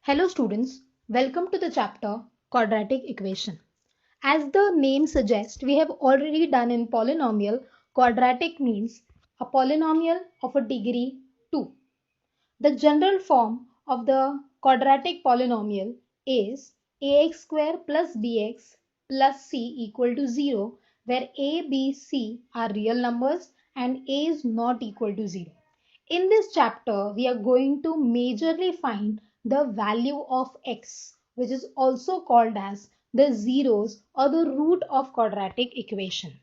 Hello students, welcome to the chapter Quadratic Equation. As the name suggests, we have already done in polynomial. Quadratic means a polynomial of a degree 2. The general form of the quadratic polynomial is ax square plus bx plus c equal to 0, where a, b, c are real numbers and a is not equal to 0. In this chapter, we are going to majorly find the value of x, which is also called as the zeros or the root of quadratic equation.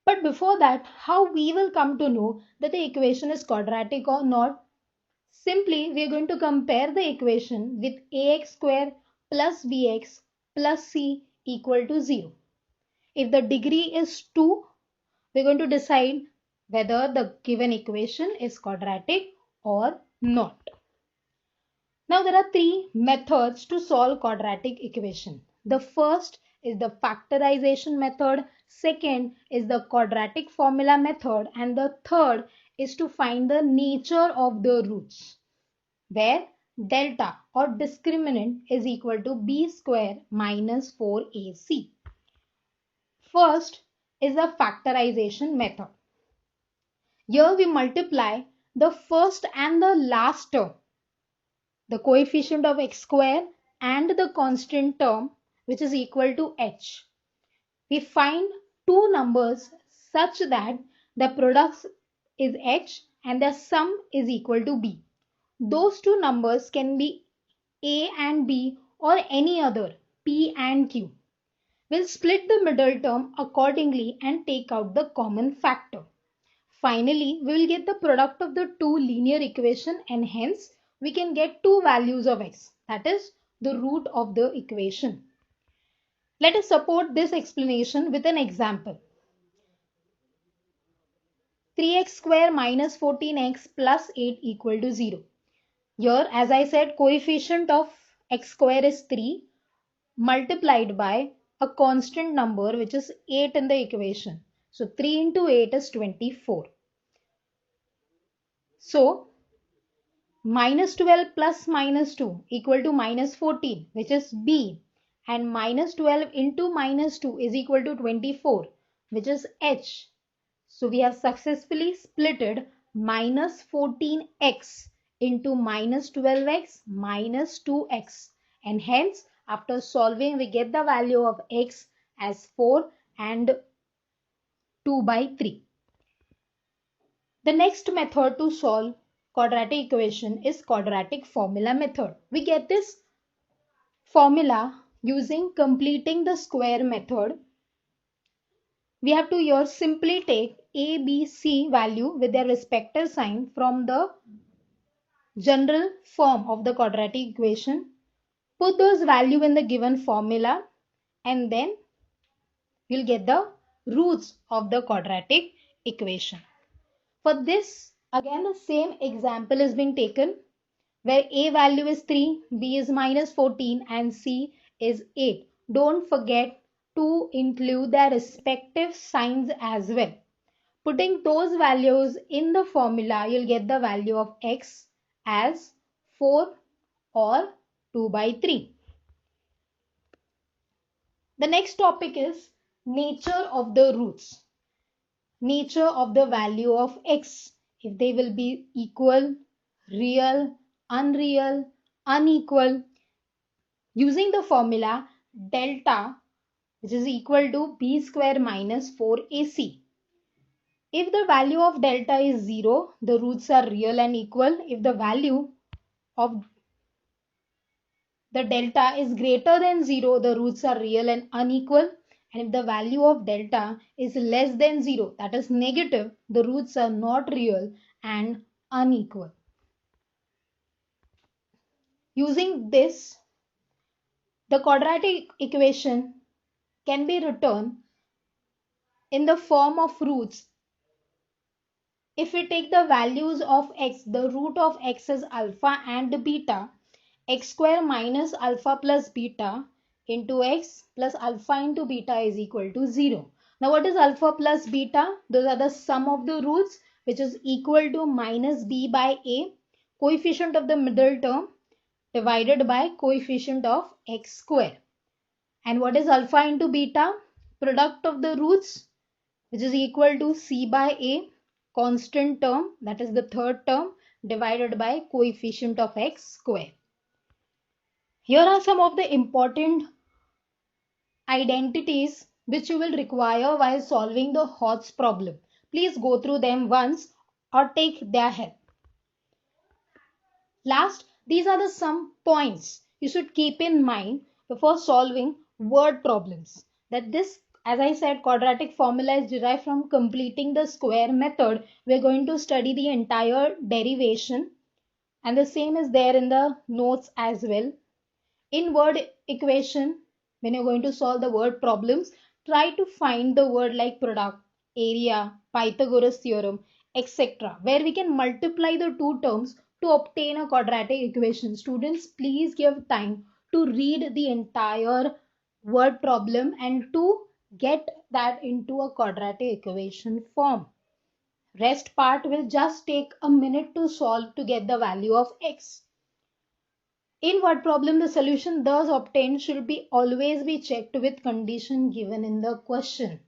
But before that, how we will come to know that the equation is quadratic or not? Simply, we are going to compare the equation with ax square plus bx plus c equal to 0. If the degree is 2, we're going to decide whether the given equation is quadratic or not. Now there are three methods to solve quadratic equation. The first is the factorization method, second is the quadratic formula method, and the third is to find the nature of the roots, where delta or discriminant is equal to b square minus 4ac. First is the factorization method. Here we multiply the first and the last term, the coefficient of x square and the constant term, which is equal to h. We find two numbers such that the product is h and the sum is equal to b. Those two numbers can be a and b or any other, p and q. We'll split the middle term accordingly and take out the common factor. Finally, we will get the product of the two linear equation and hence we can get two values of x, that is the root of the equation. Let us support this explanation with an example. 3x square minus 14x plus 8 equal to 0. Here, as I said, coefficient of x square is 3 multiplied by a constant number which is 8 in the equation. So 3 into 8 is 24. So minus 12 plus minus 2 equal to minus 14, which is b, and minus 12 into minus 2 is equal to 24, which is h. So we have successfully splitted minus 14x into minus 12x minus 2x, and hence after solving we get the value of x as 4 and 2 by 3. The next method to solve quadratic equation is quadratic formula method. We get this formula using completing the square method. We have to here simply take a, b, c value with their respective sign from the general form of the quadratic equation, put those value in the given formula, and then you'll get the roots of the quadratic equation. For this, again the same example is being taken, where a value is 3, b is minus 14 and c is 8. Don't forget to include their respective signs as well. Putting those values in the formula, you'll get the value of x as 4 or 2 by 3. The next topic is nature of the roots. Nature of the value of x. If they will be equal, real, unreal, unequal. Using the formula delta, which is equal to b square minus 4ac. If the value of delta is 0, the roots are real and equal. If the value of the delta is greater than 0, the roots are real and unequal. And if the value of delta is less than 0, that is negative, the roots are not real and unequal. Using this, the quadratic equation can be written in the form of roots. If we take the values of x, the root of x is alpha and beta, x square minus alpha plus beta into x plus alpha into beta is equal to 0. Now what is alpha plus beta? Those are the sum of the roots, which is equal to minus b by a, coefficient of the middle term, divided by coefficient of x square. And what is alpha into beta? Product of the roots, which is equal to c by a, constant term, that is the third term, divided by coefficient of x square. Here are some of the important identities which you will require while solving the Hodge problem. Please go through them once or take their help. Last, these are the some points you should keep in mind before solving word problems. That this, as I said, quadratic formula is derived from completing the square method. We're going to study the entire derivation, and the same is there in the notes as well. In word equation, when you're going to solve the word problems, try to find the word like product, area, Pythagoras theorem, etc., where we can multiply the two terms to obtain a quadratic equation. Students, please give time to read the entire word problem and to get that into a quadratic equation form. Rest part will just take a minute to solve to get the value of x. In word problem, the solution thus obtained should be always be checked with condition given in the question.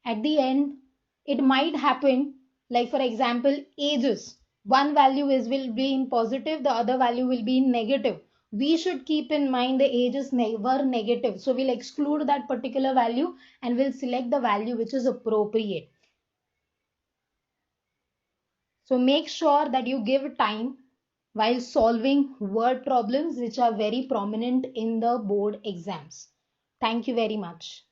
At the end, it might happen, like for example, ages. One value will be in positive, the other value will be in negative. We should keep in mind the age is never negative. So we'll exclude that particular value and we'll select the value which is appropriate. So make sure that you give time while solving word problems which are very prominent in the board exams. Thank you very much.